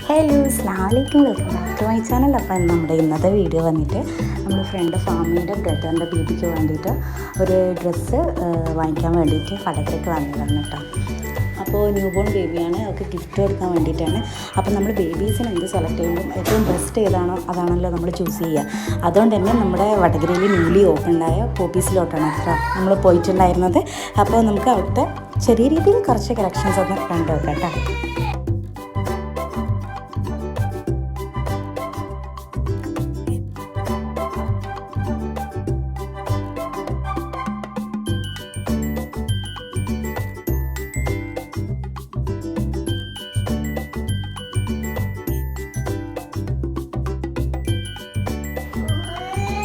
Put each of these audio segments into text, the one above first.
Hello അസ്സലാമലൈക്കും, welcome back to my channel. അപ്പം നമ്മുടെ ഇന്നത്തെ വീഡിയോ വന്നിട്ട് നമ്മുടെ ഫ്രണ്ട് ഫാമിയുടെ ബ്രദറിൻ്റെ ബേബിക്ക് വേണ്ടിയിട്ട് ഒരു ഡ്രസ്സ് വാങ്ങിക്കാൻ വേണ്ടിയിട്ട് കടയിലേക്ക് വന്നതാണ് കേട്ടോ. അപ്പോൾ ന്യൂ ബോൺ ബേബിയാണ്, അവർക്ക് ഗിഫ്റ്റ് കൊടുക്കാൻ വേണ്ടിയിട്ടാണ്. അപ്പോൾ നമ്മൾ ബേബീസിന് എന്ത് സെലക്ട് ചെയ്യുമ്പോൾ ഏറ്റവും ബെസ്റ്റ് ഏതാണോ അതാണല്ലോ നമ്മൾ ചൂസ് ചെയ്യുക. അതുകൊണ്ട് തന്നെ നമ്മുടെ വടകരയിൽ ന്യൂലി ഓപ്പൺഡായ പോപ്പീസിലോട്ടാണ് കേട്ടോ നമ്മൾ പോയിട്ടുണ്ടായിരുന്നത്. അപ്പോൾ നമുക്ക് അവിടുത്തെ ചെറിയ രീതിയിൽ കുറച്ച് കളക്ഷൻസ് ഒന്ന് കണ്ടു വെക്കാം കേട്ടോ.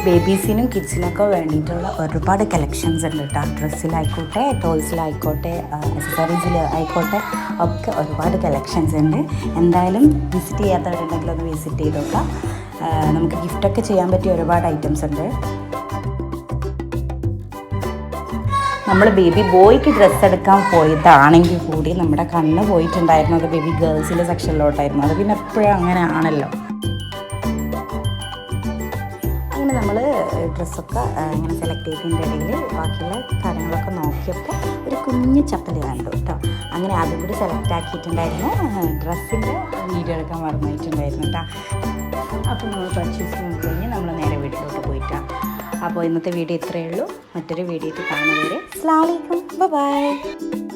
ബേബീസിനും കിഡ്സിനൊക്കെ വേണ്ടിയിട്ടുള്ള ഒരുപാട് കളക്ഷൻസ് ഉണ്ട് കേട്ടോ. ഡ്രസ്സിലായിക്കോട്ടെ, ടോയ്സിലായിക്കോട്ടെ, അക്സസറീസിൽ ആയിക്കോട്ടെ, ഒക്കെ ഒരുപാട് കളക്ഷൻസ് ഉണ്ട്. എന്തായാലും വിസിറ്റ് ചെയ്യാത്തവരുണ്ടെങ്കിൽ ഒന്ന് വിസിറ്റ് ചെയ്ത് നോക്കാം. നമുക്ക് ഗിഫ്റ്റൊക്കെ ചെയ്യാൻ പറ്റിയ ഒരുപാട് ഐറ്റംസ് ഉണ്ട്. നമ്മൾ ബേബി ബോയ്ക്ക് ഡ്രസ്സ് എടുക്കാൻ പോയതാണെങ്കിൽ കൂടി നമ്മുടെ കണ്ണ് പോയിട്ടുണ്ടായിരുന്നത് ബേബി ഗേൾസിൻ്റെ സെക്ഷനിലോട്ടായിരുന്നു. അത് പിന്നെ എപ്പോഴും അങ്ങനെ ആണല്ലോ. അങ്ങനെ നമ്മൾ ഡ്രസ്സൊക്കെ ഇങ്ങനെ സെലക്ട് ചെയ്തതിൻ്റെ ഇടയിൽ ബാക്കിയുള്ള കാര്യങ്ങളൊക്കെ നോക്കിയപ്പോൾ ഒരു കുഞ്ഞ് ചപ്പൽ കണ്ടു കേട്ടോ. അങ്ങനെ അതും കൂടി സെലക്ട് ആക്കിയിട്ടുണ്ടായിരുന്നു. ഡ്രസ്സിൻ്റെ വീഡിയോ എടുക്കാൻ മറന്നിട്ടുണ്ടായിരുന്നു കേട്ടോ. അപ്പോൾ നമ്മൾ പർച്ചേസിങ് കഴിഞ്ഞ് നമ്മൾ നേരെ വീട്ടിലോട്ട് പോയിട്ടാണ്. അപ്പോൾ ഇന്നത്തെ വീഡിയോ ഇത്രയേ ഉള്ളൂ. മറ്റൊരു വീഡിയോയിൽ കാണുന്നവരെ അസ്സലാമു അലൈക്കും, ബൈ.